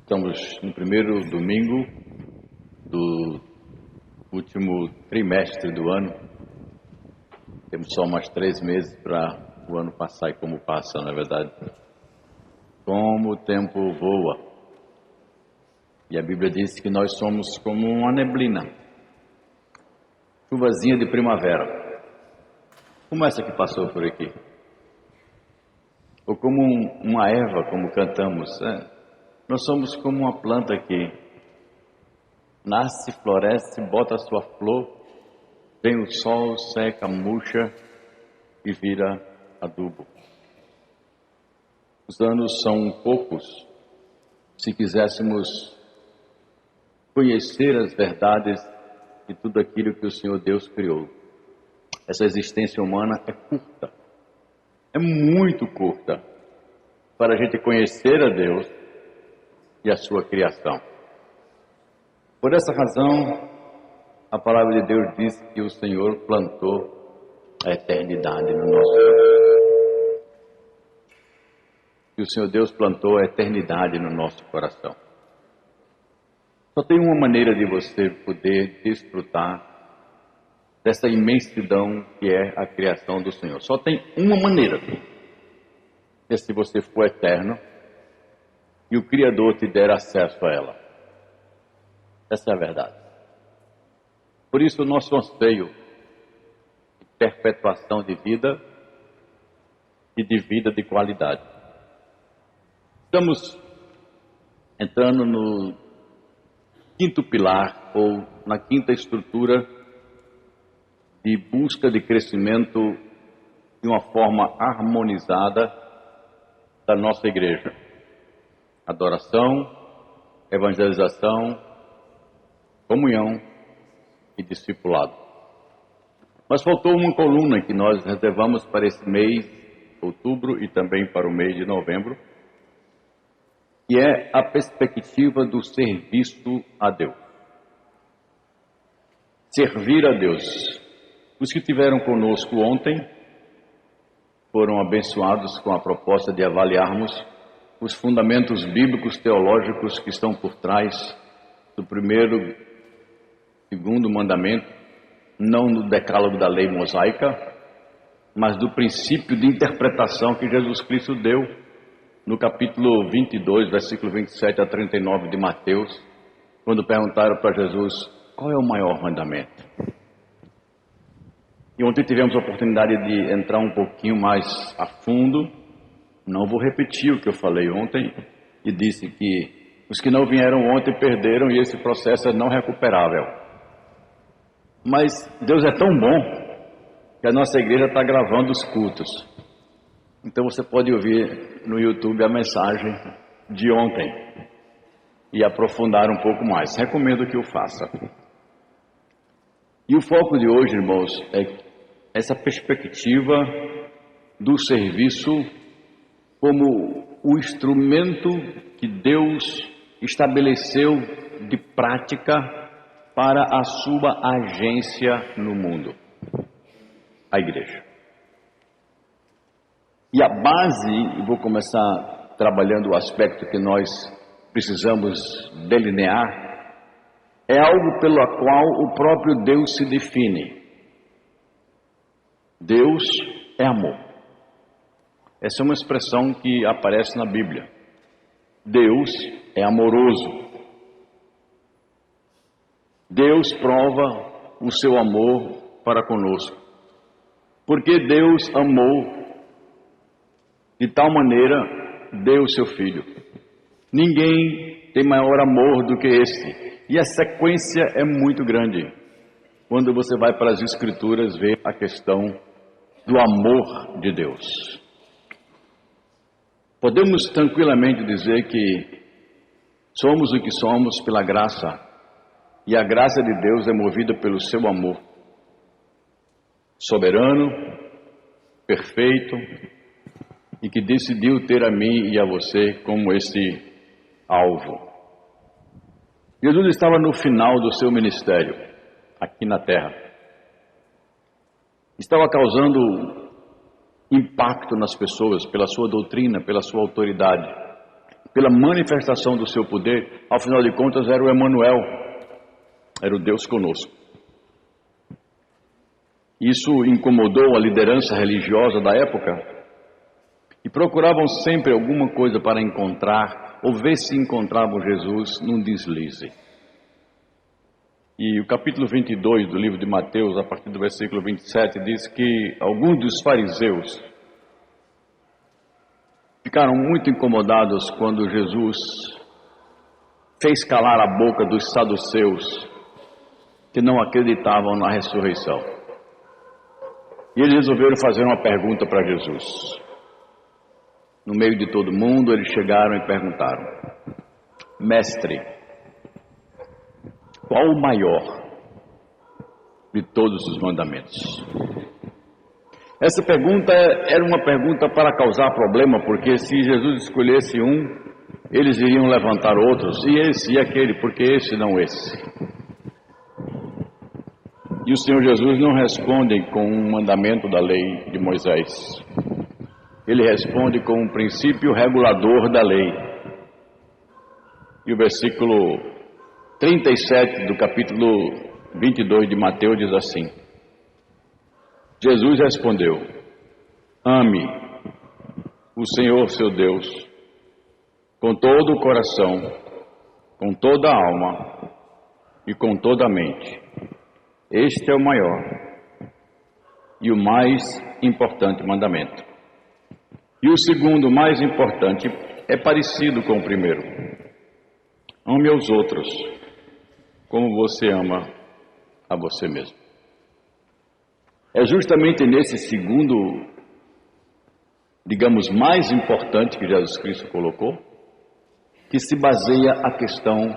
Estamos no primeiro domingo do último trimestre do ano. Temos só mais 3 meses para o ano passar, e como passa, na verdade. Como o tempo voa. E a Bíblia diz que nós somos como uma neblina, chuvazinha de primavera, como essa que passou por aqui. Ou como uma erva, como cantamos. Nós somos como uma planta que nasce, floresce, bota a sua flor, vem o sol, seca, murcha e vira adubo. Os anos são poucos. Se quiséssemos conhecer as verdades de tudo aquilo que o Senhor Deus criou, essa existência humana é curta, é muito curta, para a gente conhecer a Deus e a sua criação. Por essa razão, a palavra de Deus diz que o Senhor plantou a eternidade no nosso coração. Que o Senhor Deus plantou a eternidade no nosso coração. Só tem uma maneira de você poder desfrutar dessa imensidão que é a criação do Senhor. Só tem uma maneira. É se você for eterno e o Criador te der acesso a ela. Essa é a verdade. Por isso o nosso anseio de perpetuação de vida e de vida de qualidade. Estamos entrando no 5º pilar, ou na 5ª estrutura de busca de crescimento de uma forma harmonizada da nossa igreja. Adoração, evangelização, comunhão e discipulado. Mas faltou uma coluna que nós reservamos para esse mês, outubro, e também para o mês de novembro, que é a perspectiva do serviço a Deus. Servir a Deus. Os que estiveram conosco ontem foram abençoados com a proposta de avaliarmos os fundamentos bíblicos teológicos que estão por trás do primeiro, segundo mandamento, não no decálogo da lei mosaica, mas do princípio de interpretação que Jesus Cristo deu no capítulo 22, versículo 27 a 39 de Mateus, quando perguntaram para Jesus qual é o maior mandamento. E ontem tivemos a oportunidade de entrar um pouquinho mais a fundo. Não vou repetir o que eu falei ontem, e disse que os que não vieram ontem perderam e esse processo é não recuperável. Mas Deus é tão bom que a nossa igreja está gravando os cultos. Então você pode ouvir no YouTube a mensagem de ontem e aprofundar um pouco mais. Recomendo que o faça. E o foco de hoje, irmãos, é essa perspectiva do serviço como o instrumento que Deus estabeleceu de prática para a sua agência no mundo, a igreja. E a base, vou começar trabalhando o aspecto que nós precisamos delinear, é algo pelo qual o próprio Deus se define. Deus é amor. Essa é uma expressão que aparece na Bíblia. Deus é amoroso. Deus prova o seu amor para conosco. Porque Deus amou de tal maneira, deu o seu Filho. Ninguém tem maior amor do que esse. E a sequência é muito grande. Quando você vai para as Escrituras, vê a questão do amor de Deus. Podemos tranquilamente dizer que somos o que somos pela graça, e a graça de Deus é movida pelo seu amor. Soberano, perfeito, e que decidiu ter a mim e a você como esse alvo. Jesus estava no final do seu ministério, aqui na terra. Estava causando impacto nas pessoas, pela sua doutrina, pela sua autoridade. pela manifestação do seu poder. Afinal de contas, era o Emanuel, era o Deus conosco. Isso incomodou a liderança religiosa da época e procuravam sempre alguma coisa para encontrar ou ver se encontravam Jesus num deslize. E o capítulo 22 do livro de Mateus, a partir do versículo 27, diz que alguns dos fariseus ficaram muito incomodados quando Jesus fez calar a boca dos saduceus que não acreditavam na ressurreição. E eles resolveram fazer uma pergunta para Jesus. No meio de todo mundo, eles chegaram e perguntaram: Mestre, qual o maior de todos os mandamentos? Essa pergunta era uma pergunta para causar problema, porque se Jesus escolhesse um, eles iriam levantar outros, e esse e aquele, porque esse não esse. E o Senhor Jesus não responde com um mandamento da lei de Moisés. Ele responde com um princípio regulador da lei. E o versículo 37 do capítulo 22 de Mateus diz assim: Jesus respondeu: ame o Senhor seu Deus com todo o coração, com toda a alma e com toda a mente. Este é o maior e o mais importante mandamento. E o segundo, mais importante, é parecido com o primeiro: ame aos outros como você ama a você mesmo. É justamente nesse segundo, digamos, mais importante que Jesus Cristo colocou, que se baseia a questão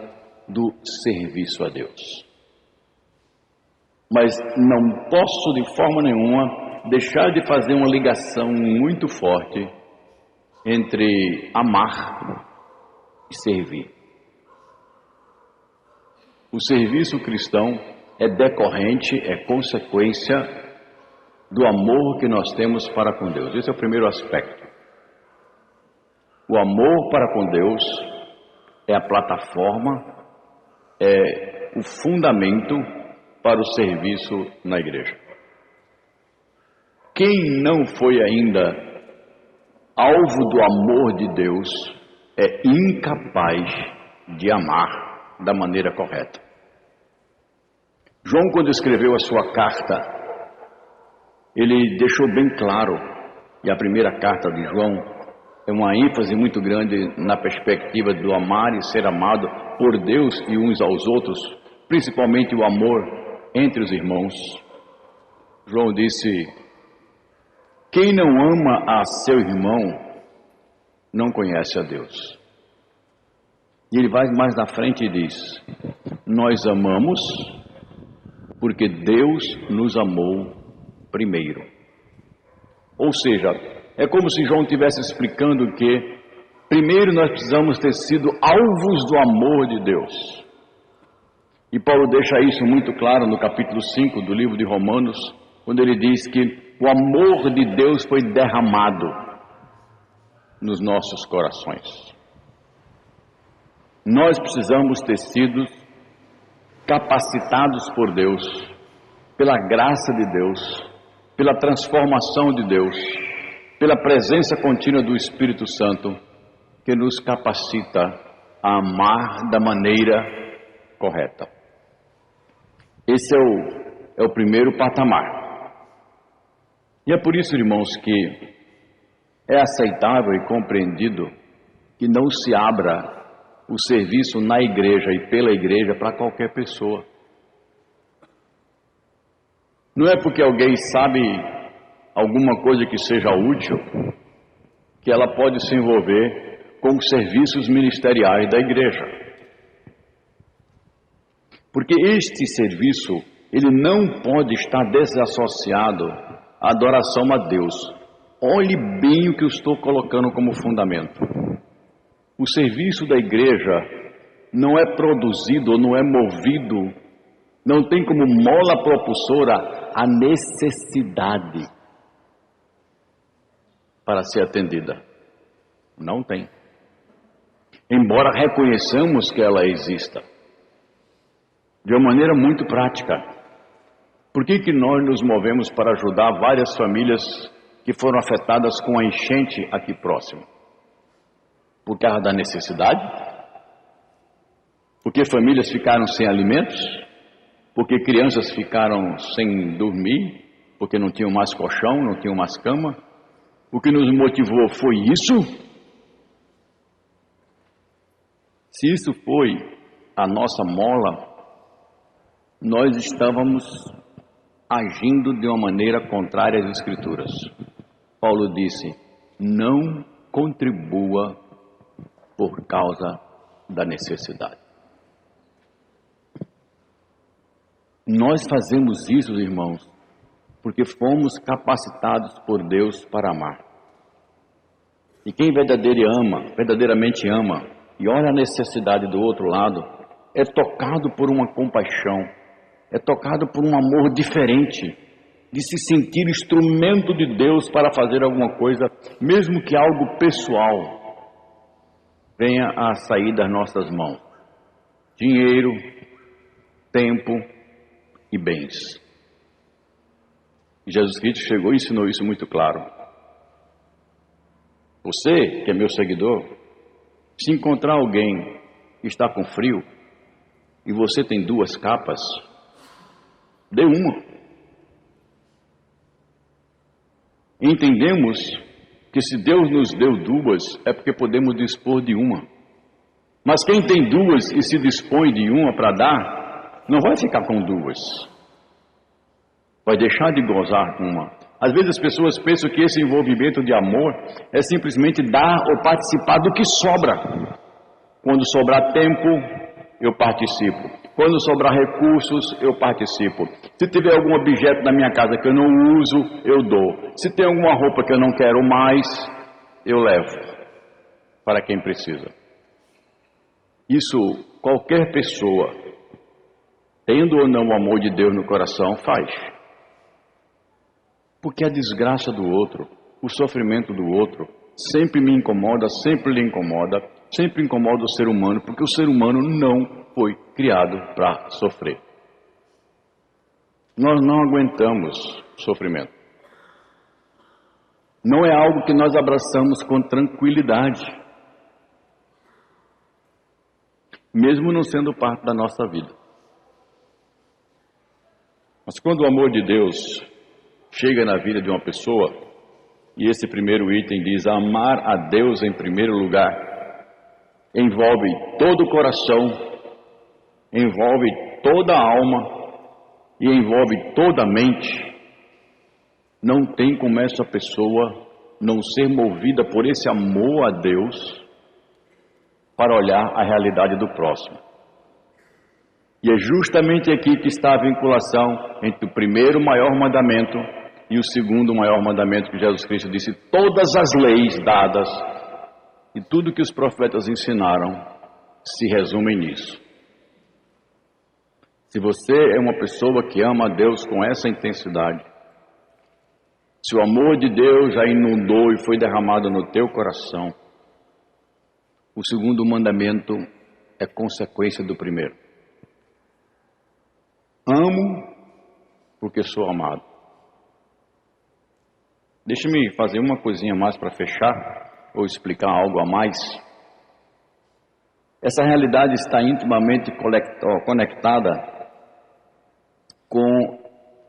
do serviço a Deus. Mas não posso de forma nenhuma deixar de fazer uma ligação muito forte entre amar e servir. O serviço cristão é decorrente, é consequência do amor que nós temos para com Deus. Esse é o primeiro aspecto. O amor para com Deus é a plataforma, é o fundamento para o serviço na igreja. Quem não foi ainda alvo do amor de Deus é incapaz de amar da maneira correta. João, quando escreveu a sua carta, ele deixou bem claro, e a primeira carta de João é uma ênfase muito grande na perspectiva do amar e ser amado por Deus e uns aos outros, principalmente o amor entre os irmãos. João disse: quem não ama a seu irmão não conhece a Deus. E ele vai mais na frente e diz: nós amamos porque Deus nos amou primeiro. Ou seja, é como se João estivesse explicando que primeiro nós precisamos ter sido alvos do amor de Deus. E Paulo deixa isso muito claro no capítulo 5 do livro de Romanos, quando ele diz que o amor de Deus foi derramado nos nossos corações. Nós precisamos ter sido capacitados por Deus, pela graça de Deus, pela transformação de Deus, pela presença contínua do Espírito Santo, que nos capacita a amar da maneira correta. Esse é o primeiro patamar. E é por isso, irmãos, que é aceitável e compreendido que não se abra o serviço na igreja e pela igreja para qualquer pessoa. Não é porque alguém sabe alguma coisa que seja útil que ela pode se envolver com os serviços ministeriais da igreja. Porque este serviço, ele não pode estar desassociado à adoração a Deus. Olhe bem o que eu estou colocando como fundamento. O serviço da igreja não é produzido ou não é movido, não tem como mola propulsora a necessidade para ser atendida. Não tem. embora reconheçamos que ela exista, de uma maneira muito prática. Por que nós nos movemos para ajudar várias famílias que foram afetadas com a enchente aqui próximo? Por causa da necessidade? Porque famílias ficaram sem alimentos? Porque crianças ficaram sem dormir? Porque não tinham mais colchão, não tinham mais cama? O que nos motivou foi isso? Se isso foi a nossa mola, nós estávamos agindo de uma maneira contrária às Escrituras. Paulo disse: não contribua por causa da necessidade. Nós fazemos isso, irmãos, porque fomos capacitados por Deus para amar. E quem verdadeiramente ama, e olha a necessidade do outro lado, é tocado por uma compaixão, é tocado por um amor diferente, de se sentir instrumento de Deus para fazer alguma coisa, mesmo que algo pessoal venha a sair das nossas mãos. Dinheiro, tempo e bens. E Jesus Cristo chegou e ensinou isso muito claro. Você, que é meu seguidor, se encontrar alguém que está com frio e você tem 2 capas, dê uma. Entendemos que se Deus nos deu 2, é porque podemos dispor de uma. Mas quem tem 2 e se dispõe de uma para dar, não vai ficar com 2. Vai deixar de gozar com uma. Às vezes as pessoas pensam que esse envolvimento de amor é simplesmente dar ou participar do que sobra. Quando sobrar tempo, eu participo. Quando sobrar recursos, eu participo. Se tiver algum objeto na minha casa que eu não uso, eu dou. Se tem alguma roupa que eu não quero mais, eu levo para quem precisa. Isso qualquer pessoa, tendo ou não o amor de Deus no coração, faz. Porque a desgraça do outro, o sofrimento do outro, sempre me incomoda, sempre lhe incomoda, sempre incomoda o ser humano, porque o ser humano não foi criado para sofrer. Nós não aguentamos sofrimento. Não é algo que nós abraçamos com tranquilidade, mesmo não sendo parte da nossa vida. Mas quando o amor de Deus chega na vida de uma pessoa, e esse primeiro item diz: amar a Deus em primeiro lugar, envolve todo o coração, envolve toda a alma e envolve toda a mente. Não tem como essa pessoa não ser movida por esse amor a Deus para olhar a realidade do próximo. E é justamente aqui que está a vinculação entre o primeiro maior mandamento e o segundo maior mandamento, que Jesus Cristo disse: todas as leis dadas e tudo que os profetas ensinaram se resumem nisso. Se você é uma pessoa que ama a Deus com essa intensidade, se o amor de Deus já inundou e foi derramado no teu coração, o segundo mandamento é consequência do primeiro. Amo porque sou amado. Deixe-me fazer uma coisinha mais para fechar, ou explicar algo a mais. Essa realidade está intimamente conectada com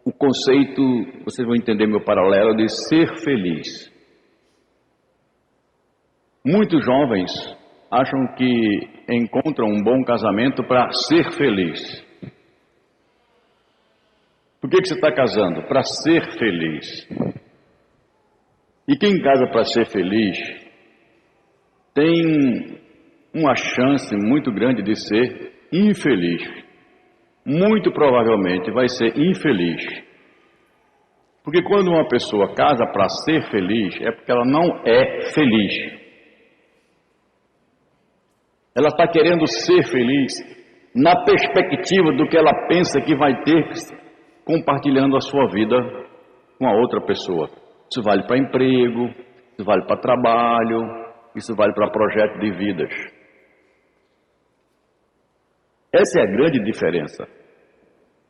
o conceito, vocês vão entender meu paralelo, de ser feliz. Muitos jovens acham que encontram um bom casamento para ser feliz. Por que você está casando? Para ser feliz. E quem casa para ser feliz tem uma chance muito grande de ser infeliz. Muito provavelmente vai ser infeliz. Porque quando uma pessoa casa para ser feliz, é porque ela não é feliz. Ela está querendo ser feliz na perspectiva do que ela pensa que vai ter compartilhando a sua vida com a outra pessoa. Isso vale para emprego, isso vale para trabalho, isso vale para projeto de vidas. Essa é a grande diferença.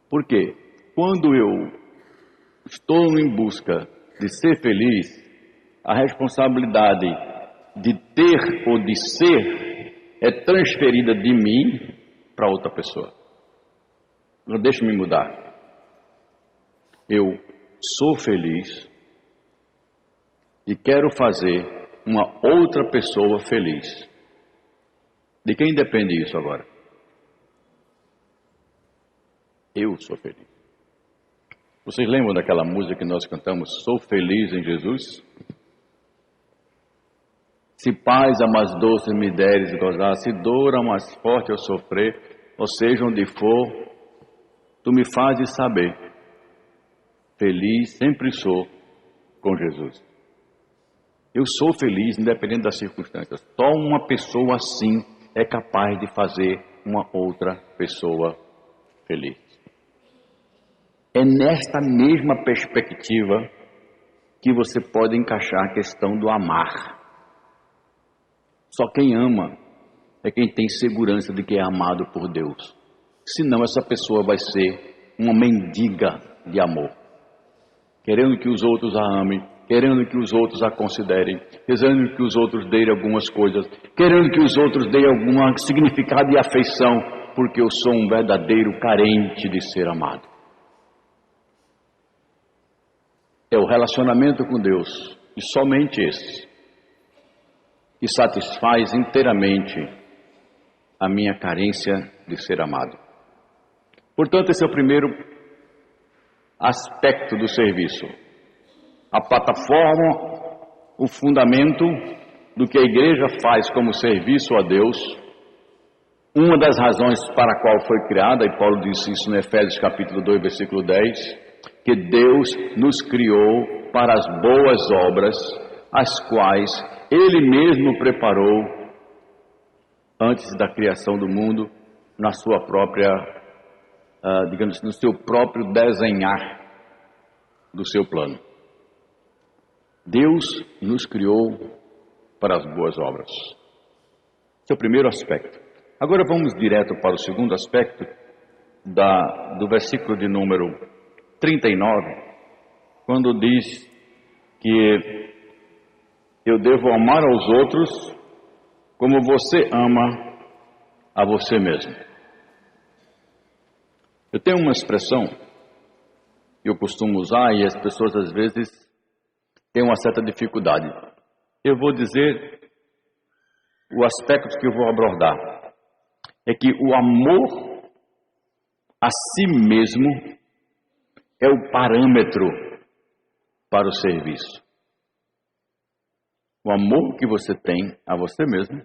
Por quê? Quando eu estou em busca de ser feliz, a responsabilidade de ter ou de ser é transferida de mim para outra pessoa. Não deixe-me mudar. Eu sou feliz e quero fazer uma outra pessoa feliz. De quem depende isso agora? Eu sou feliz. Vocês lembram daquela música que nós cantamos? Sou feliz em Jesus? Se paz a mais doce me deres gozar, se dor a mais forte eu sofrer, ou seja, onde for, tu me fazes saber. Feliz sempre sou com Jesus. Eu sou feliz independente das circunstâncias. Só uma pessoa assim é capaz de fazer uma outra pessoa feliz. É nesta mesma perspectiva que você pode encaixar a questão do amar. Só quem ama é quem tem segurança de que é amado por Deus. Senão essa pessoa vai ser uma mendiga de amor. Querendo que os outros a amem, querendo que os outros a considerem, querendo que os outros deem algumas coisas, querendo que os outros deem algum significado e afeição, porque eu sou um verdadeiro carente de ser amado. É o relacionamento com Deus, e somente esse, que satisfaz inteiramente a minha carência de ser amado. Portanto, esse é o primeiro aspecto do serviço. A plataforma, o fundamento do que a igreja faz como serviço a Deus. Uma das razões para a qual foi criada, e Paulo disse isso no Efésios capítulo 2, versículo 10, que Deus nos criou para as boas obras, as quais Ele mesmo preparou antes da criação do mundo, na sua própria, digamos, no seu próprio desenhar do seu plano. Deus nos criou para as boas obras. Esse é o primeiro aspecto. Agora vamos direto para o segundo aspecto do versículo de número 39, quando diz que eu devo amar aos outros como você ama a você mesmo. Eu tenho uma expressão que eu costumo usar e as pessoas às vezes têm uma certa dificuldade. Eu vou dizer o aspecto que eu vou abordar. É que o amor a si mesmo é o parâmetro para o serviço. O amor que você tem a você mesmo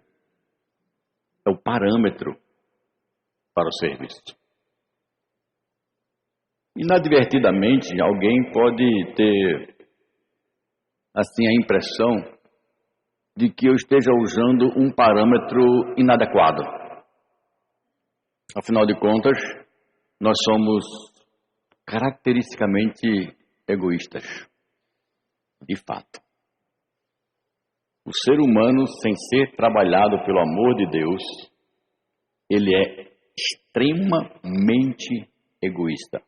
é o parâmetro para o serviço. Inadvertidamente, alguém pode ter assim a impressão de que eu esteja usando um parâmetro inadequado. Afinal de contas, nós somos caracteristicamente egoístas, de fato. O ser humano, sem ser trabalhado pelo amor de Deus, ele é extremamente egoísta.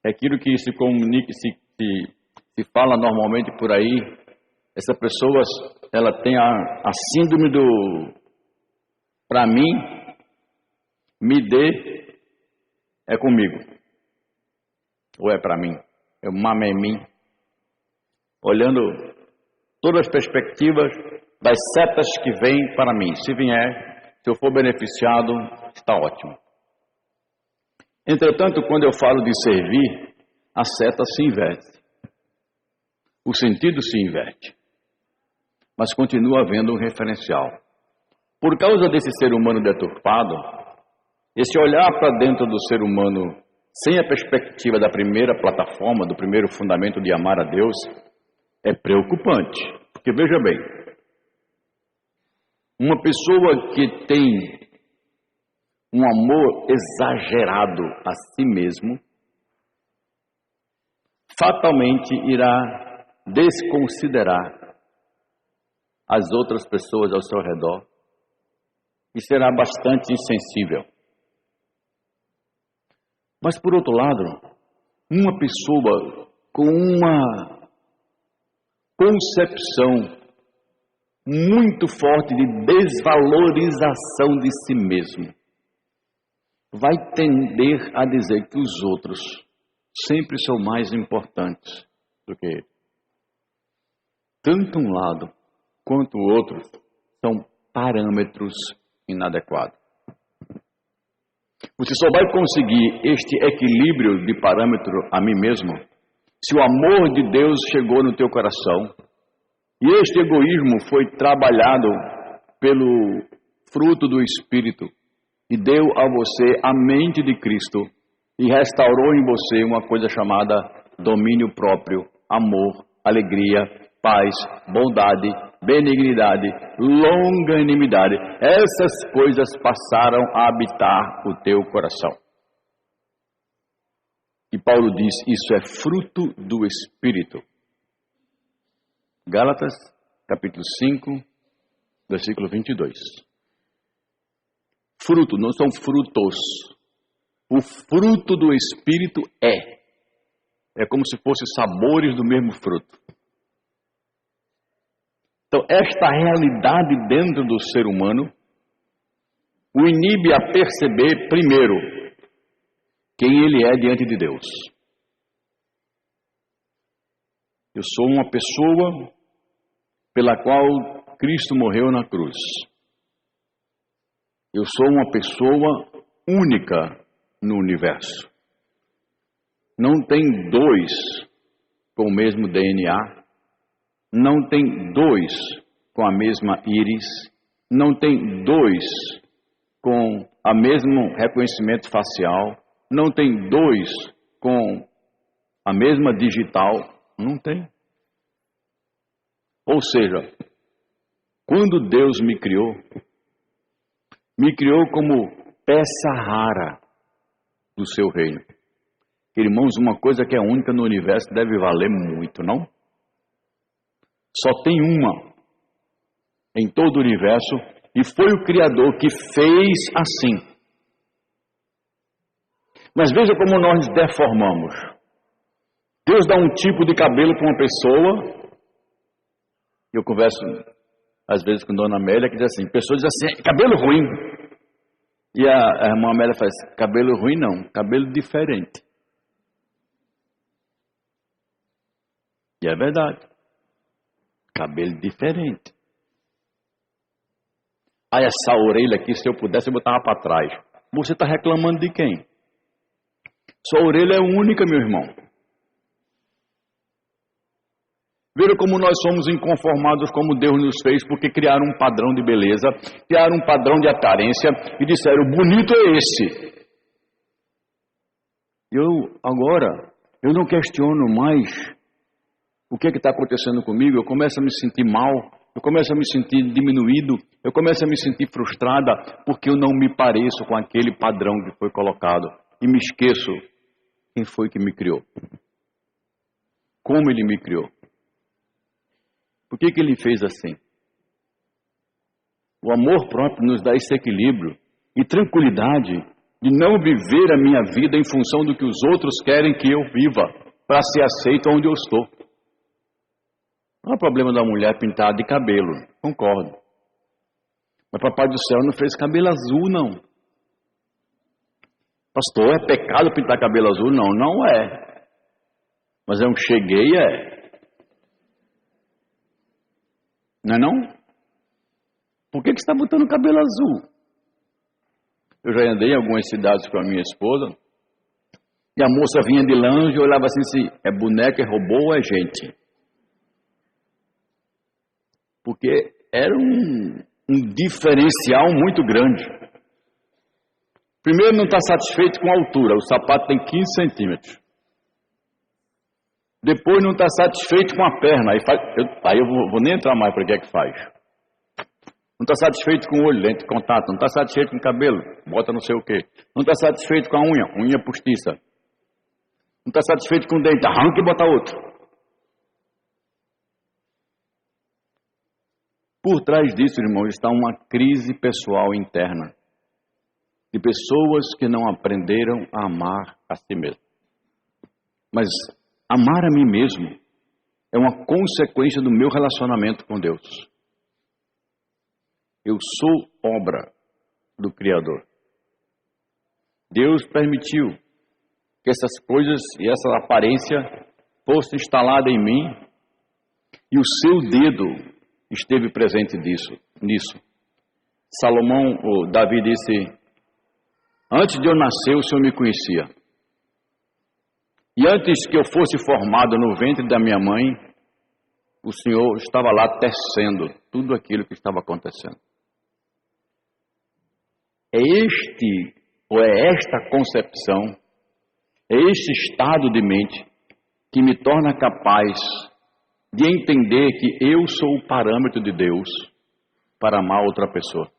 É aquilo que se comunica, se fala normalmente por aí. Essa pessoa, ela tem a síndrome do para mim, me dê, é comigo. Ou é para mim, é o mama em mim. Olhando todas as perspectivas das setas que vêm para mim. Se vier, se eu for beneficiado, está ótimo. Entretanto, quando eu falo de servir, a seta se inverte. O sentido se inverte. Mas continua havendo um referencial. Por causa desse ser humano deturpado, esse olhar para dentro do ser humano sem a perspectiva da primeira plataforma, do primeiro fundamento de amar a Deus, é preocupante. Porque veja bem, uma pessoa que tem um amor exagerado a si mesmo, fatalmente irá desconsiderar as outras pessoas ao seu redor e será bastante insensível. Mas, por outro lado, uma pessoa com uma concepção muito forte de desvalorização de si mesmo vai tender a dizer que os outros sempre são mais importantes do que ele. Tanto um lado quanto o outro são parâmetros inadequados. Você só vai conseguir este equilíbrio de parâmetro a mim mesmo se o amor de Deus chegou no teu coração e este egoísmo foi trabalhado pelo fruto do Espírito e deu a você a mente de Cristo e restaurou em você uma coisa chamada domínio próprio, amor, alegria, paz, bondade, benignidade, longanimidade. Essas coisas passaram a habitar o teu coração. E Paulo diz, isso é fruto do Espírito. Gálatas, capítulo 5, versículo 22. Fruto, não são frutos. O fruto do Espírito é como se fossem sabores do mesmo fruto. Então, esta realidade dentro do ser humano o inibe a perceber, primeiro, quem ele é diante de Deus. Eu sou uma pessoa pela qual Cristo morreu na cruz. Eu sou uma pessoa única no universo. Não tem dois com o mesmo DNA. Não tem dois com a mesma íris. Não tem dois com o mesmo reconhecimento facial. Não tem dois com a mesma digital. Não tem. Ou seja, quando Deus me criou como peça rara do seu reino. Irmãos, uma coisa que é única no universo deve valer muito, não? Só tem uma em todo o universo e foi o Criador que fez assim. Mas veja como nós nos deformamos. Deus dá um tipo de cabelo para uma pessoa. Eu converso às vezes com Dona Amélia que diz assim, pessoas dizem assim, cabelo ruim. E a irmã Amélia faz, cabelo ruim não, cabelo diferente. E é verdade. Cabelo diferente. Ah, essa orelha aqui, se eu pudesse, eu botava para trás. Você está reclamando de quem? Sua orelha é única, meu irmão. Veja como nós somos inconformados como Deus nos fez, porque criaram um padrão de beleza, criaram um padrão de aparência e disseram, bonito é esse. Eu não questiono mais o que está acontecendo comigo, eu começo a me sentir mal, eu começo a me sentir diminuído, eu começo a me sentir frustrada, porque eu não me pareço com aquele padrão que foi colocado. E me esqueço quem foi que me criou. Como ele me criou. Por que ele fez assim? O amor próprio nos dá esse equilíbrio e tranquilidade de não viver a minha vida em função do que os outros querem que eu viva, para ser aceito onde eu estou. Não há problema da mulher pintada de cabelo, concordo. Mas Papai do Céu não fez cabelo azul, não. Pastor, é pecado pintar cabelo azul? Não, não é. Mas é um cheguei, é. Não é não? Por que você está botando cabelo azul? Eu já andei em algumas cidades com a minha esposa e a moça vinha de longe e olhava assim, se é boneca, é robô ou é gente? Porque era um diferencial muito grande. Primeiro, não está satisfeito com a altura, o sapato tem 15 centímetros. Depois não está satisfeito com a perna, aí eu vou nem entrar mais para o que é que faz. Não está satisfeito com o olho, lente de contato, não está satisfeito com o cabelo, bota não sei o quê. Não está satisfeito com a unha postiça. Não está satisfeito com o dente, arranca e bota outro. Por trás disso, irmãos, está uma crise pessoal interna de pessoas que não aprenderam a amar a si mesmo. Mas amar a mim mesmo é uma consequência do meu relacionamento com Deus. Eu sou obra do Criador. Deus permitiu que essas coisas e essa aparência fosse instalada em mim e o seu dedo esteve presente nisso. Salomão, ou Davi disse: antes de eu nascer, o Senhor me conhecia. E antes que eu fosse formado no ventre da minha mãe, o Senhor estava lá tecendo tudo aquilo que estava acontecendo. É esta concepção, é este estado de mente que me torna capaz de entender que eu sou o parâmetro de Deus para amar outra pessoa.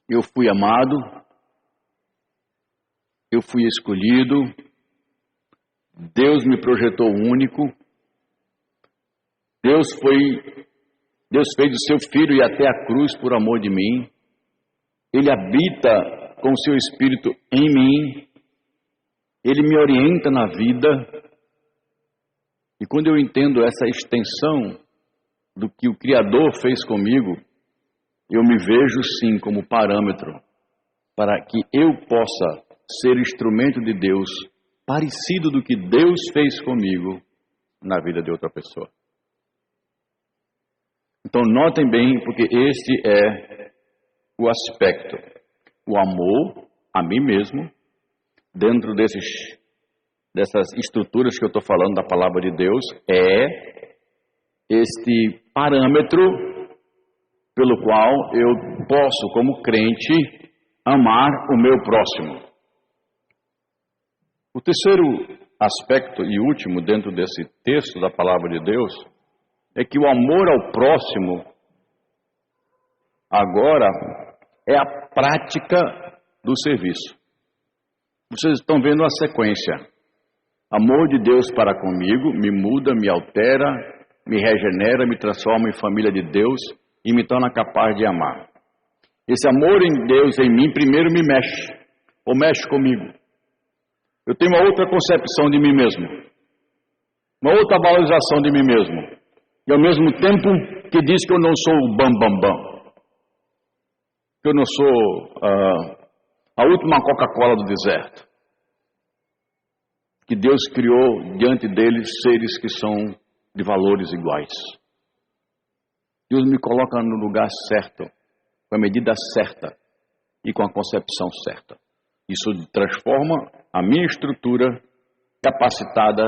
Eu fui amado, eu fui escolhido, Deus me projetou único, Deus fez o seu Filho ir até a cruz por amor de mim, Ele habita com o seu Espírito em mim, Ele me orienta na vida. E quando eu entendo essa extensão do que o Criador fez comigo, eu me vejo sim como parâmetro para que eu possa ser instrumento de Deus, parecido do que Deus fez comigo na vida de outra pessoa. Então notem bem, porque este é o aspecto, o amor a mim mesmo, dentro dessas estruturas que eu estou falando da palavra de Deus, é este parâmetro pelo qual eu posso, como crente, amar o meu próximo. O terceiro aspecto e último dentro desse texto da palavra de Deus é que o amor ao próximo agora é a prática do serviço. Vocês estão vendo a sequência. Amor de Deus para comigo me muda, me altera, me regenera, me transforma em família de Deus e me torna capaz de amar. Esse amor em Deus em mim primeiro me mexe, ou mexe comigo. Eu tenho uma outra concepção de mim mesmo, uma outra valorização de mim mesmo. E ao mesmo tempo que diz que eu não sou o bam, que eu não sou a última Coca-Cola do deserto. Que Deus criou diante deles seres que são de valores iguais. Deus me coloca no lugar certo, com a medida certa e com a concepção certa. Isso transforma a minha estrutura capacitada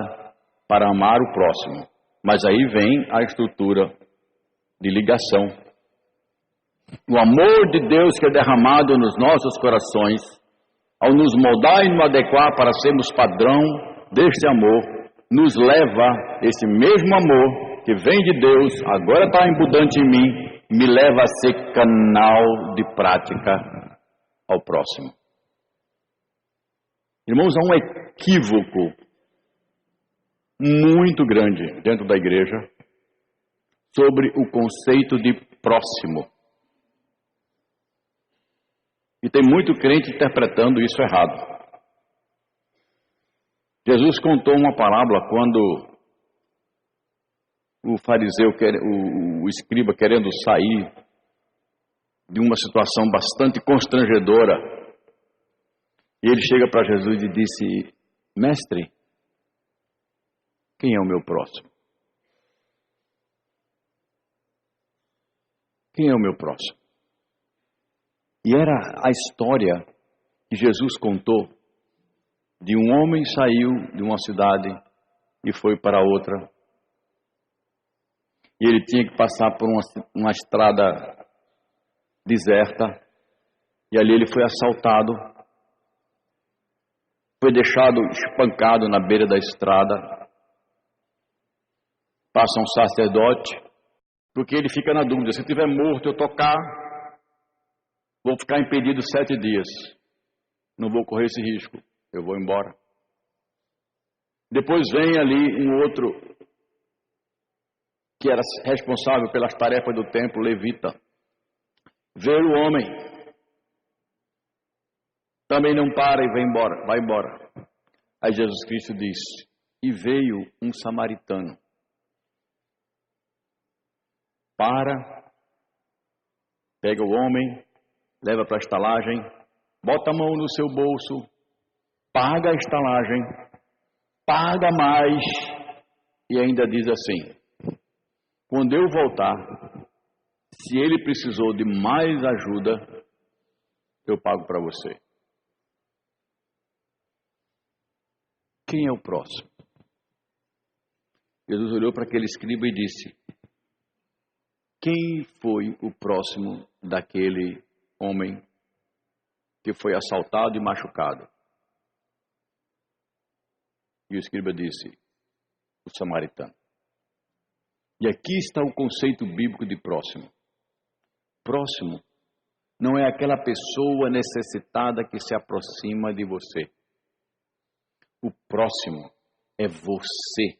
para amar o próximo. Mas aí vem a estrutura de ligação. O amor de Deus que é derramado nos nossos corações, ao nos moldar e nos adequar para sermos padrão deste amor, nos leva, esse mesmo amor que vem de Deus, agora está embudante em mim, me leva a ser canal de prática ao próximo. Irmãos, há um equívoco muito grande dentro da igreja sobre o conceito de próximo. E tem muito crente interpretando isso errado. Jesus contou uma parábola quando o fariseu, o escriba, querendo sair de uma situação bastante constrangedora, e ele chega para Jesus e disse: mestre, quem é o meu próximo? Quem é o meu próximo? E era a história que Jesus contou de um homem que saiu de uma cidade e foi para outra. E ele tinha que passar por uma estrada deserta. E ali ele foi assaltado. Foi deixado espancado na beira da estrada. Passa um sacerdote, porque ele fica na dúvida: se eu estiver morto, eu tocar, vou ficar impedido 7 dias. Não vou correr esse risco. Eu vou embora. Depois vem ali um outro que era responsável pelas tarefas do templo, levita, vê o homem, também não para e vai embora. Aí Jesus Cristo disse, e veio um samaritano. Pega o homem, leva para a estalagem, bota a mão no seu bolso, paga a estalagem, paga mais e ainda diz assim, quando eu voltar, se ele precisou de mais ajuda, eu pago para você. Quem é o próximo? Jesus olhou para aquele escriba e disse, quem foi o próximo daquele homem que foi assaltado e machucado? E o escriba disse, o samaritano. E aqui está o conceito bíblico de próximo. Próximo não é aquela pessoa necessitada que se aproxima de você. O próximo é você.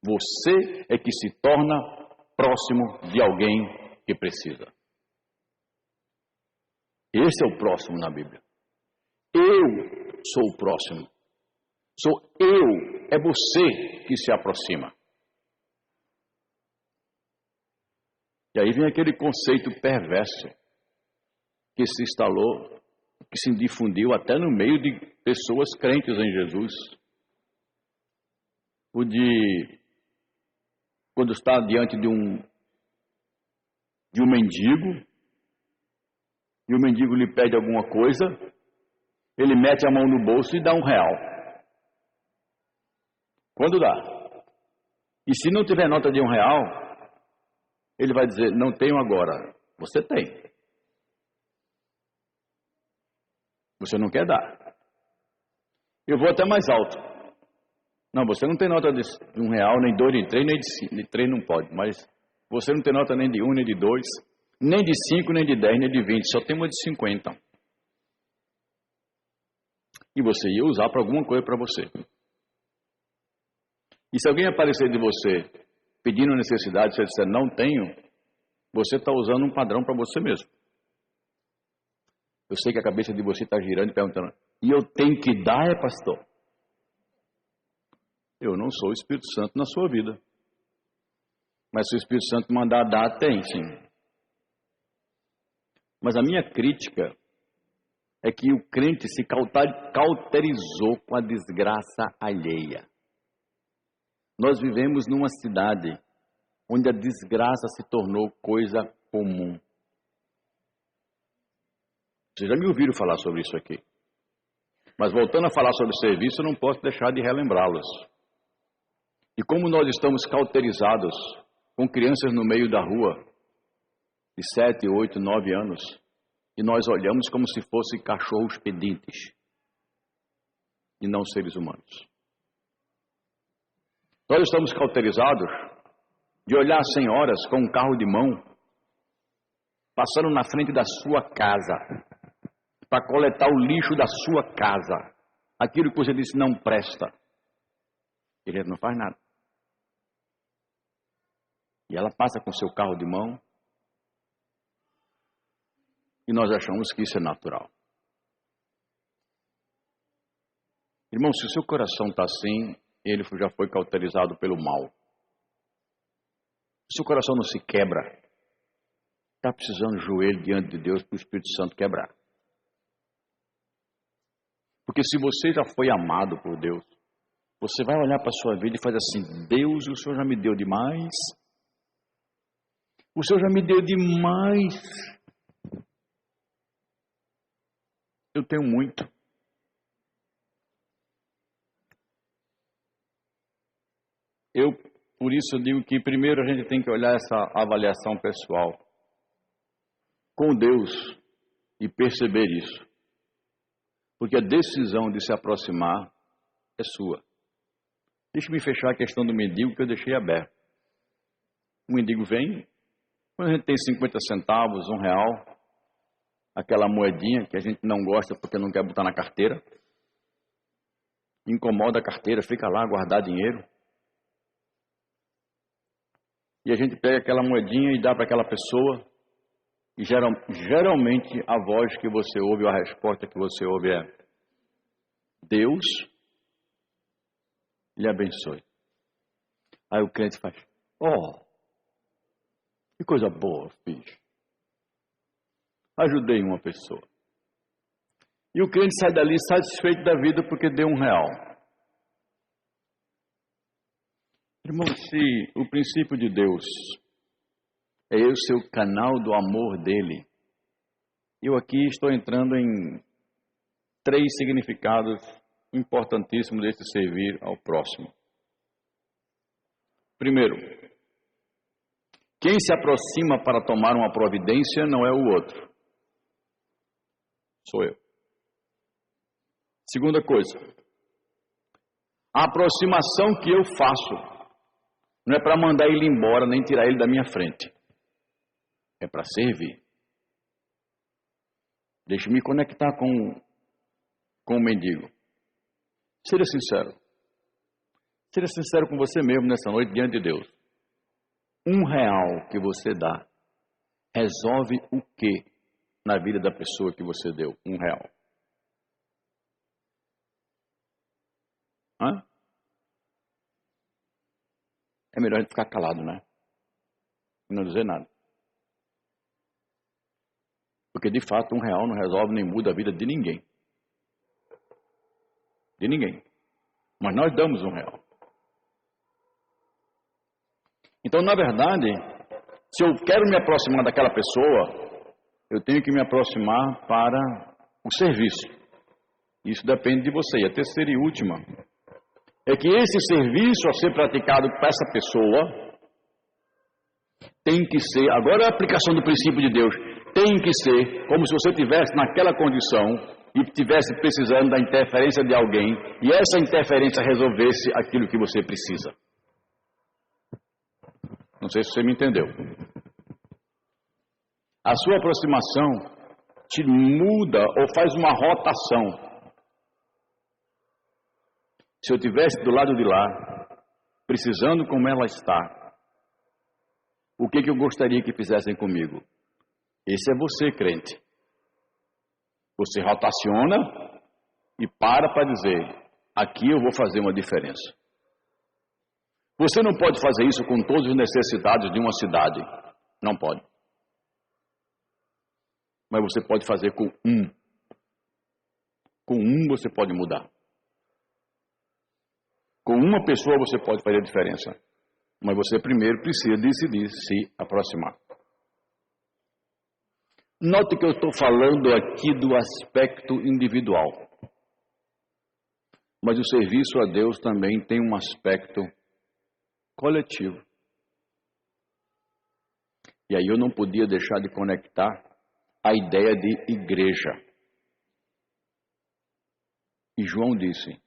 Você é que se torna próximo de alguém que precisa. Esse é o próximo na Bíblia. Eu sou o próximo. Sou eu, é você que se aproxima. E aí vem aquele conceito perverso que se instalou, que se difundiu até no meio de pessoas crentes em Jesus. O de, quando está diante de um mendigo, e o mendigo lhe pede alguma coisa, ele mete a mão no bolso e dá R$1. Quando dá? E se não tiver nota de R$1, ele vai dizer, não tenho agora. Você tem. Você não quer dar. Eu vou até mais alto. Não, você não tem nota de R$1, nem 2, nem 3, nem de 5. De 3 não pode, mas você não tem nota nem de 1, nem de 2, nem de 5, nem de 10, nem de 20. Só tem uma de 50. E você ia usar para alguma coisa para você. E se alguém aparecer de você pedindo necessidade, se você disser não tenho, você está usando um padrão para você mesmo. Eu sei que a cabeça de você está girando e perguntando, e eu tenho que dar, pastor? Eu não sou o Espírito Santo na sua vida. Mas se o Espírito Santo mandar dar, tem sim. Mas a minha crítica é que o crente se cauterizou com a desgraça alheia. Nós vivemos numa cidade onde a desgraça se tornou coisa comum. Vocês já me ouviram falar sobre isso aqui. Mas voltando a falar sobre serviço, eu não posso deixar de relembrá-los. E como nós estamos cauterizados com crianças no meio da rua, de 7, 8, 9 anos, e nós olhamos como se fossem cachorros pedintes, e não seres humanos. Nós estamos cauterizados de olhar senhoras com um carro de mão, passando na frente da sua casa, para coletar o lixo da sua casa. Aquilo que você disse não presta. E ele não faz nada. E ela passa com seu carro de mão, e nós achamos que isso é natural. Irmão, se o seu coração está assim, ele já foi cauterizado pelo mal. Se o coração não se quebra, está precisando de joelho diante de Deus para o Espírito Santo quebrar. Porque se você já foi amado por Deus, você vai olhar para a sua vida e fazer assim, Deus, o Senhor já me deu demais. O Senhor já me deu demais. Eu tenho muito. Por isso eu digo que primeiro a gente tem que olhar essa avaliação pessoal com Deus e perceber isso. Porque a decisão de se aproximar é sua. Deixa-me fechar a questão do mendigo que eu deixei aberto. O mendigo vem, quando a gente tem 50 centavos, R$1, aquela moedinha que a gente não gosta porque não quer botar na carteira, incomoda a carteira, fica lá a guardar dinheiro. e a gente pega aquela moedinha e dá para aquela pessoa, e geralmente a voz que você ouve, ou a resposta que você ouve é: Deus lhe abençoe. Aí o crente faz: oh, que coisa boa fiz. Ajudei uma pessoa. E o crente sai dali satisfeito da vida porque deu R$1. Irmão, se o princípio de Deus é eu ser o canal do amor dele, eu aqui estou entrando em 3 significados importantíssimos desse servir ao próximo. Primeiro, quem se aproxima para tomar uma providência não é o outro, sou eu. Segunda coisa, a aproximação que eu faço não é para mandar ele embora, nem tirar ele da minha frente. É para servir. Deixe-me conectar com o mendigo. Seja sincero. Seja sincero com você mesmo nessa noite diante de Deus. R$1 que você dá resolve o que na vida da pessoa que você deu? R$1. Hã? É melhor a gente ficar calado, né? E não dizer nada. Porque de fato R$1 não resolve nem muda a vida de ninguém. De ninguém. Mas nós damos R$1. Então, na verdade, se eu quero me aproximar daquela pessoa, eu tenho que me aproximar para o serviço. Isso depende de você. E a terceira e última é que esse serviço a ser praticado para essa pessoa tem que ser, agora a aplicação do princípio de Deus, tem que ser como se você estivesse naquela condição e estivesse precisando da interferência de alguém e essa interferência resolvesse aquilo que você precisa. Não sei se você me entendeu. A sua aproximação te muda ou faz uma rotação. Se eu estivesse do lado de lá, precisando como ela está, o que eu gostaria que fizessem comigo? Esse é você, crente. Você rotaciona e para dizer: aqui eu vou fazer uma diferença. Você não pode fazer isso com todas as necessidades de uma cidade. Não pode. Mas você pode fazer com um. Com um você pode mudar. Com uma pessoa você pode fazer a diferença. Mas você primeiro precisa decidir se aproximar. Note que eu estou falando aqui do aspecto individual. Mas o serviço a Deus também tem um aspecto coletivo. E aí eu não podia deixar de conectar a ideia de igreja. E João disse: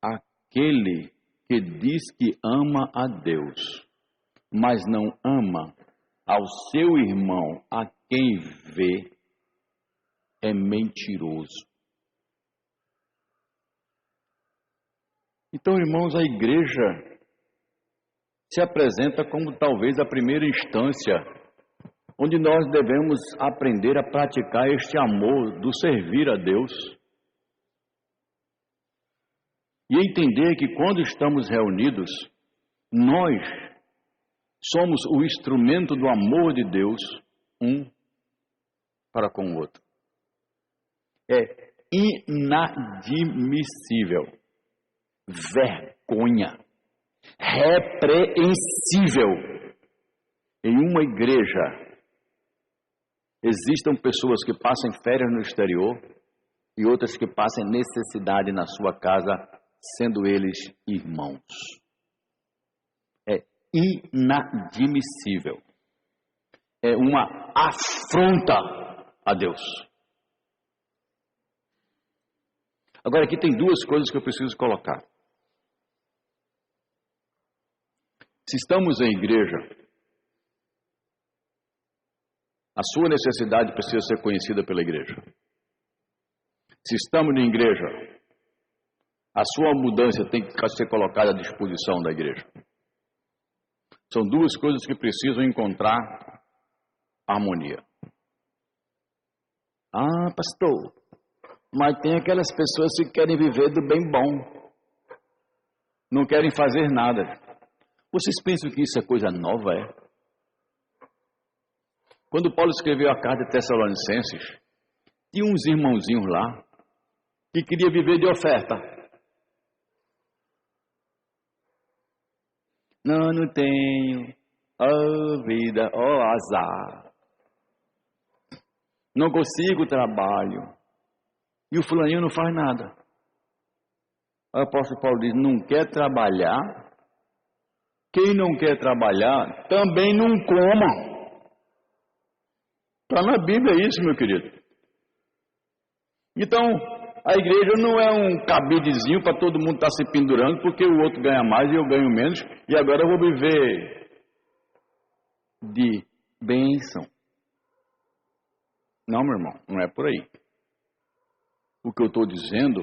aquele que diz que ama a Deus, mas não ama ao seu irmão a quem vê, é mentiroso. Então, irmãos, a igreja se apresenta como talvez a primeira instância onde nós devemos aprender a praticar este amor do servir a Deus. E entender que quando estamos reunidos, nós somos o instrumento do amor de Deus, um para com o outro. É inadmissível, vergonha, repreensível em uma igreja existam pessoas que passam férias no exterior e outras que passam necessidade na sua casa, sendo eles irmãos. É inadmissível. É uma afronta a Deus. Agora aqui tem duas coisas que eu preciso colocar. Se estamos em igreja, a sua necessidade precisa ser conhecida pela igreja. Se estamos na igreja, a sua mudança tem que ser colocada à disposição da igreja. São duas coisas que precisam encontrar harmonia. Ah, pastor, mas tem aquelas pessoas que querem viver do bem bom. Não querem fazer nada. Vocês pensam que isso é coisa nova, é? Quando Paulo escreveu a carta de Tessalonicenses, tinha uns irmãozinhos lá que queria viver de oferta. Não tenho, vida, azar. Não consigo trabalho. E o fulaninho não faz nada. O apóstolo Paulo diz, não quer trabalhar? Quem não quer trabalhar, também não coma. Está na Bíblia isso, meu querido. Então, a igreja não é um cabidezinho para todo mundo estar se pendurando, porque o outro ganha mais e eu ganho menos, e agora eu vou viver de bênção. Não, meu irmão, não é por aí. O que eu estou dizendo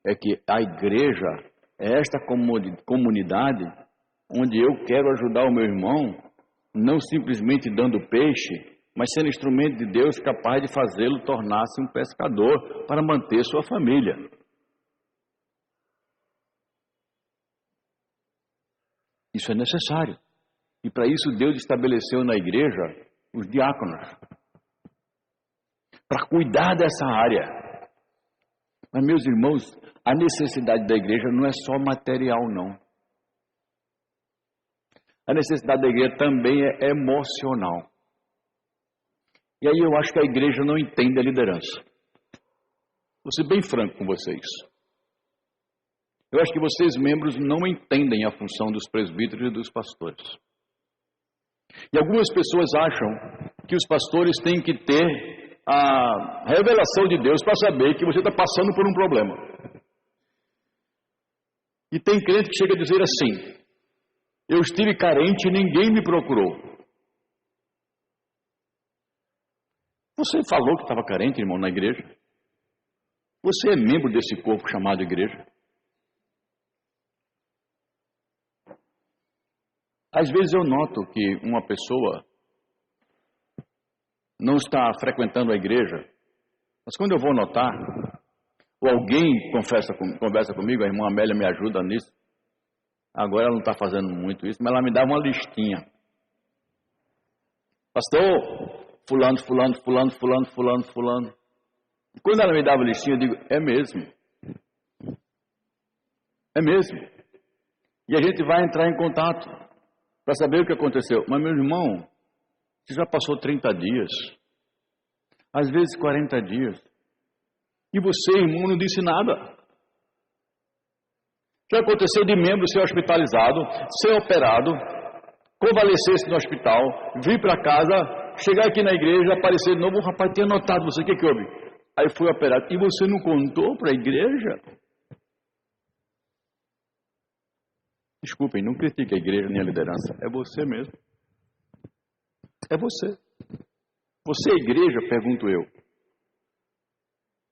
é que a igreja é esta comunidade onde eu quero ajudar o meu irmão, não simplesmente dando peixe, mas sendo instrumento de Deus capaz de fazê-lo tornar-se um pescador para manter sua família. Isso é necessário. E para isso Deus estabeleceu na igreja os diáconos, para cuidar dessa área. Mas, meus irmãos, a necessidade da igreja não é só material, não. A necessidade da igreja também é emocional. E aí eu acho que a igreja não entende a liderança. Vou ser bem franco com vocês. Eu acho que vocês, membros, não entendem a função dos presbíteros e dos pastores. E algumas pessoas acham que os pastores têm que ter a revelação de Deus para saber que você está passando por um problema. E tem crente que chega a dizer assim, eu estive carente e ninguém me procurou. Você falou que estava carente, irmão, na igreja? Você é membro desse corpo chamado igreja? Às vezes eu noto que uma pessoa não está frequentando a igreja, mas quando eu vou notar, ou alguém conversa comigo, a irmã Amélia me ajuda nisso, agora ela não está fazendo muito isso, mas ela me dá uma listinha. Pastor, fulano. E quando ela me dava a listinha, eu digo, é mesmo. É mesmo. E a gente vai entrar em contato para saber o que aconteceu. Mas, meu irmão, você já passou 30 dias, às vezes 40 dias, e você, irmão, não disse nada. Já aconteceu de membro ser hospitalizado, ser operado, convalescer-se no hospital, vir para casa, chegar aqui na igreja, aparecer de novo, o rapaz tinha notado você, o que houve? Aí foi operado, e você não contou para a igreja? Desculpem, não critique a igreja nem a liderança, é você mesmo. É você. Você é igreja, pergunto eu.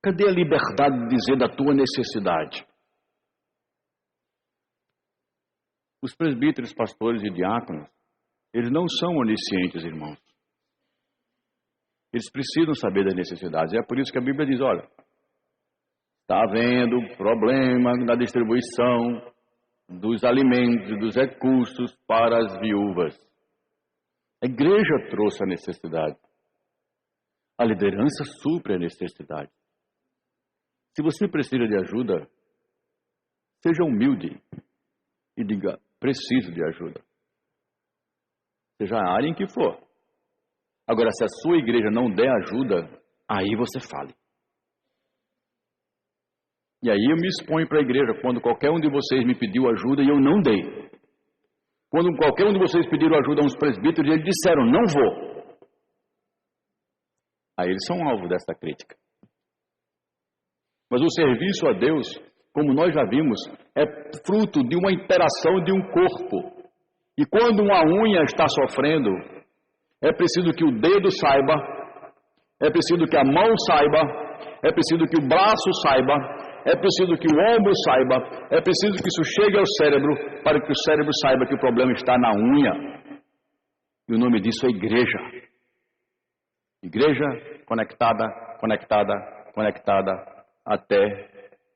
Cadê a liberdade de dizer da tua necessidade? Os presbíteros, pastores e diáconos, eles não são oniscientes, irmãos. Eles precisam saber das necessidades. É por isso que a Bíblia diz, olha, está havendo problema na distribuição dos alimentos e dos recursos para as viúvas. A igreja trouxe a necessidade. A liderança supre a necessidade. Se você precisa de ajuda, seja humilde e diga, preciso de ajuda. Seja a área em que for. Agora, se a sua igreja não der ajuda, aí você fale. E aí eu me exponho para a igreja quando qualquer um de vocês me pediu ajuda e eu não dei. Quando qualquer um de vocês pediram ajuda a uns presbíteros e eles disseram, não vou. Aí eles são alvo dessa crítica. Mas o serviço a Deus, como nós já vimos, é fruto de uma interação de um corpo. E quando uma unha está sofrendo, é preciso que o dedo saiba, é preciso que a mão saiba, é preciso que o braço saiba, é preciso que o ombro saiba, é preciso que isso chegue ao cérebro, para que o cérebro saiba que o problema está na unha. E o nome disso é igreja. Igreja conectada, conectada, conectada, até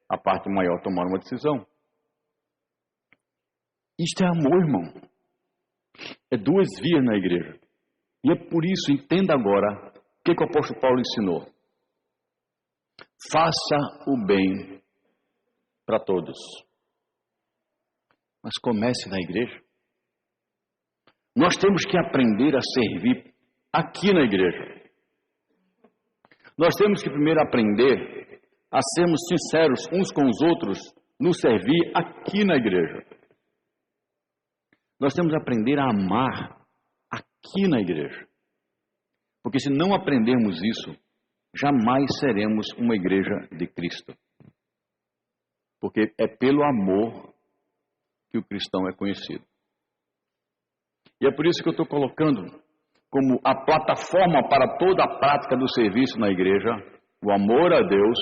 a parte maior tomar uma decisão. Isto é amor, irmão. É duas vias na igreja. E é por isso, entenda agora, o que o apóstolo Paulo ensinou. Faça o bem para todos. Mas comece na igreja. Nós temos que aprender a servir aqui na igreja. Nós temos que primeiro aprender a sermos sinceros uns com os outros, nos servir aqui na igreja. Nós temos que aprender a amar aqui na igreja. Porque se não aprendermos isso, jamais seremos uma igreja de Cristo. Porque é pelo amor que o cristão é conhecido. E é por isso que eu estou colocando como a plataforma para toda a prática do serviço na igreja, o amor a Deus,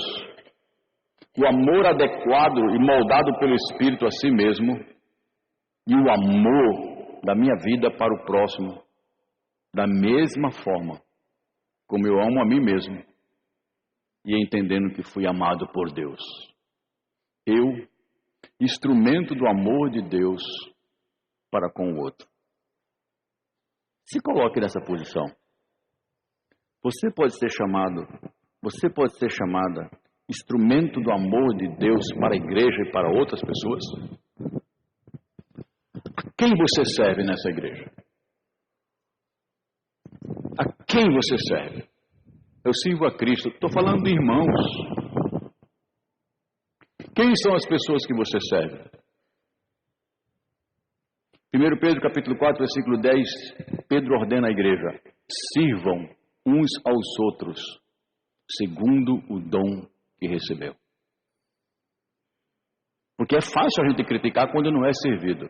o amor adequado e moldado pelo Espírito a si mesmo, e o amor da minha vida para o próximo, da mesma forma como eu amo a mim mesmo, e entendendo que fui amado por Deus. Eu, instrumento do amor de Deus para com o outro. Se coloque nessa posição. Você pode ser chamada instrumento do amor de Deus para a igreja e para outras pessoas? A quem você serve nessa igreja? A quem você serve? Eu sirvo a Cristo. Estou falando de irmãos. Quem são as pessoas que você serve? 1 Pedro capítulo 4, versículo 10, Pedro ordena à igreja: sirvam uns aos outros, segundo o dom que recebeu. Porque é fácil a gente criticar quando não é servido.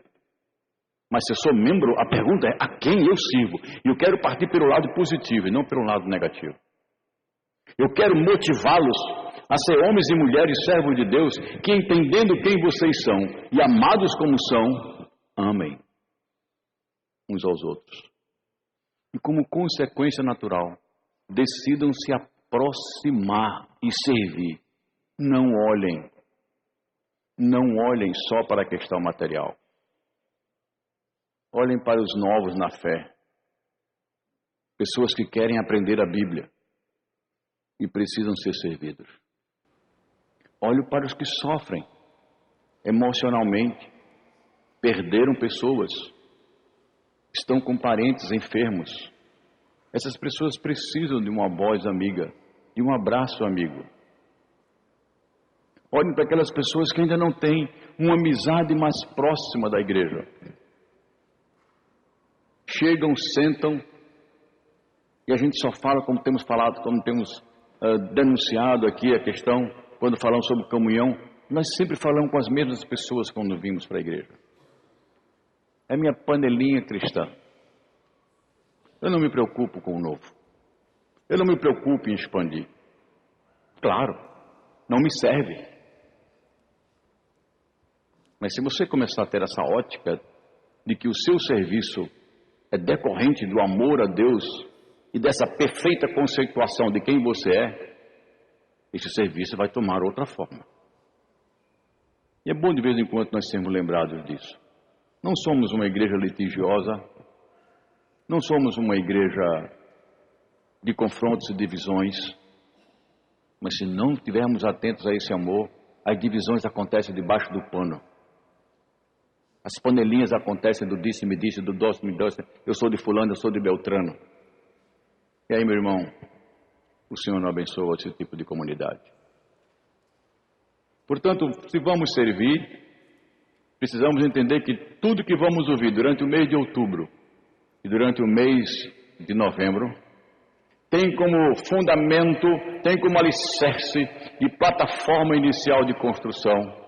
Mas se eu sou membro, a pergunta é: a quem eu sirvo? E eu quero partir pelo lado positivo e não pelo lado negativo. Eu quero motivá-los a ser homens e mulheres servos de Deus, que entendendo quem vocês são e amados como são, amem uns aos outros. E como consequência natural, decidam se aproximar e servir. Não olhem só para a questão material. Olhem para os novos na fé. Pessoas que querem aprender a Bíblia e precisam ser servidos. Olhe para os que sofrem emocionalmente, perderam pessoas, estão com parentes enfermos. Essas pessoas precisam de uma voz amiga, de um abraço amigo. Olhem para aquelas pessoas que ainda não têm uma amizade mais próxima da igreja. Chegam, sentam, e a gente só fala como temos falado, como temos denunciado aqui a questão, quando falamos sobre comunhão, nós sempre falamos com as mesmas pessoas quando vimos para a igreja. É minha panelinha cristã. Eu não me preocupo com o novo. Eu não me preocupo em expandir. Claro, não me serve. Mas se você começar a ter essa ótica de que o seu serviço é decorrente do amor a Deus e dessa perfeita conceituação de quem você é, esse serviço vai tomar outra forma. E é bom de vez em quando nós sermos lembrados disso. Não somos uma igreja litigiosa, não somos uma igreja de confrontos e divisões, mas se não estivermos atentos a esse amor, as divisões acontecem debaixo do pano. As panelinhas acontecem do disse-me disse, do doce-me doce, eu sou de fulano, eu sou de Beltrano. E aí, meu irmão, o Senhor não abençoa esse tipo de comunidade. Portanto, se vamos servir, precisamos entender que tudo que vamos ouvir durante o mês de outubro e durante o mês de novembro tem como fundamento, tem como alicerce e plataforma inicial de construção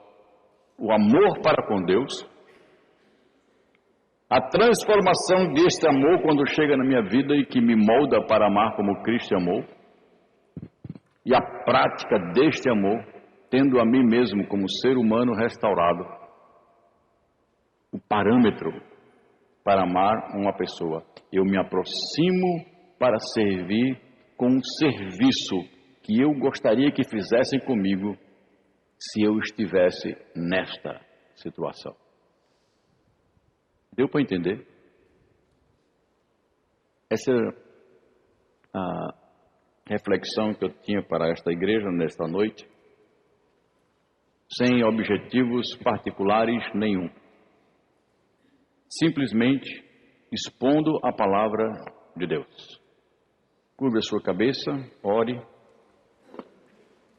o amor para com Deus, a transformação deste amor quando chega na minha vida e que me molda para amar como Cristo amou, e a prática deste amor, tendo a mim mesmo como ser humano restaurado, o parâmetro para amar uma pessoa. Eu me aproximo para servir com um serviço que eu gostaria que fizessem comigo se eu estivesse nesta situação. Deu para entender? Essa é a reflexão que eu tinha para esta igreja nesta noite, sem objetivos particulares nenhum. Simplesmente expondo a palavra de Deus. Curva a sua cabeça, ore,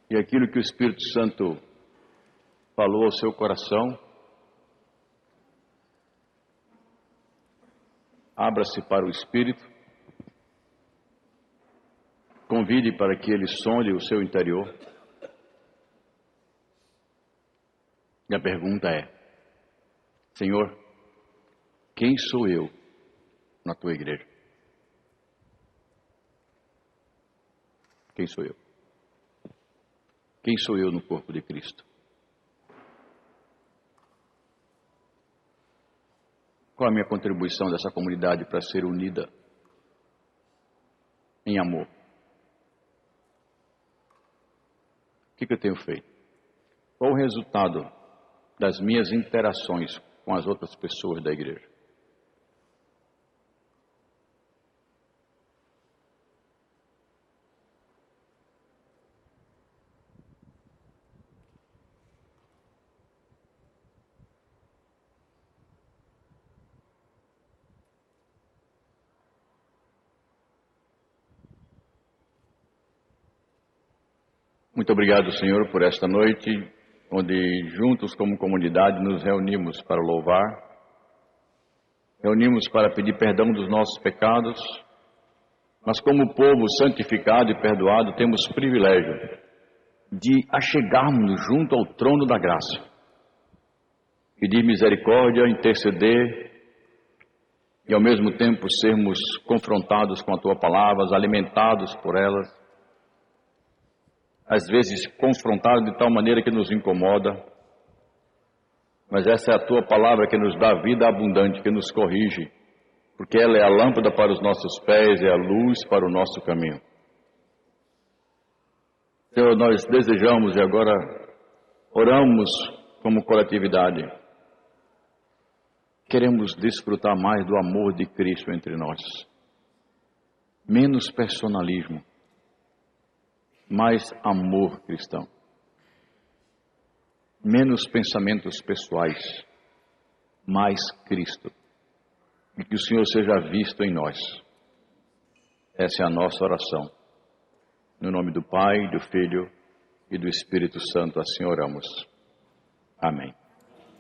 e aquilo que o Espírito Santo falou ao seu coração, abra-se para o Espírito, convide para que ele sonde o seu interior. E a pergunta é: Senhor, quem sou eu na tua igreja? Quem sou eu? Quem sou eu no corpo de Cristo? Qual a minha contribuição dessa comunidade para ser unida em amor? O que eu tenho feito? Qual o resultado das minhas interações com as outras pessoas da igreja? Muito obrigado, Senhor, por esta noite, onde juntos como comunidade nos reunimos para louvar, reunimos para pedir perdão dos nossos pecados, mas como povo santificado e perdoado, temos privilégio de achegarmos junto ao trono da graça, pedir misericórdia, interceder e ao mesmo tempo sermos confrontados com a Tua palavra, alimentados por elas, às vezes confrontados de tal maneira que nos incomoda, mas essa é a Tua palavra que nos dá vida abundante, que nos corrige, porque ela é a lâmpada para os nossos pés, é a luz para o nosso caminho. Senhor, nós desejamos e agora oramos como coletividade. Queremos desfrutar mais do amor de Cristo entre nós. Menos personalismo, mais amor cristão. Menos pensamentos pessoais, mais Cristo. E que o Senhor seja visto em nós. Essa é a nossa oração. No nome do Pai, do Filho e do Espírito Santo, assim oramos. Amém.